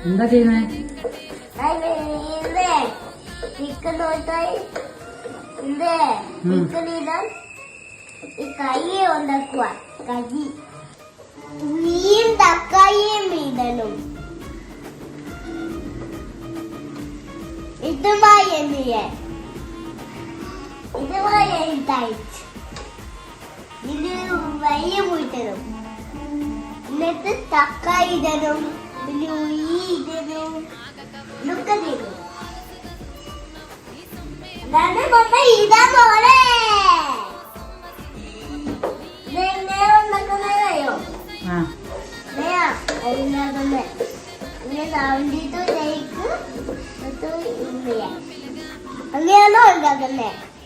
എന്താ ചെയ്യുന്നേ? ചിക്കൻ ചിക്കനിടാൻ ഈ കൈ ഉണ്ടാക്കുക. കൈ ഉള്ളിയും തക്കാളിയും ഇടണം. ഇതുമായി എന്തിയെ ഇതുമായി തയ്ച്ച് ഇത് വലിയ പോയിട്ടരും. എന്നിട്ട് തക്കാളി ഇടണം, പിന്നെ ഉള്ളി ഇടണം, ഇതൊക്കെ തരും. മമ്മ ഇതാ പോലെ ഉണ്ടാക്കുന്നതയോ അങ്ങനെയാണോ ഉണ്ടാക്കുന്നേ?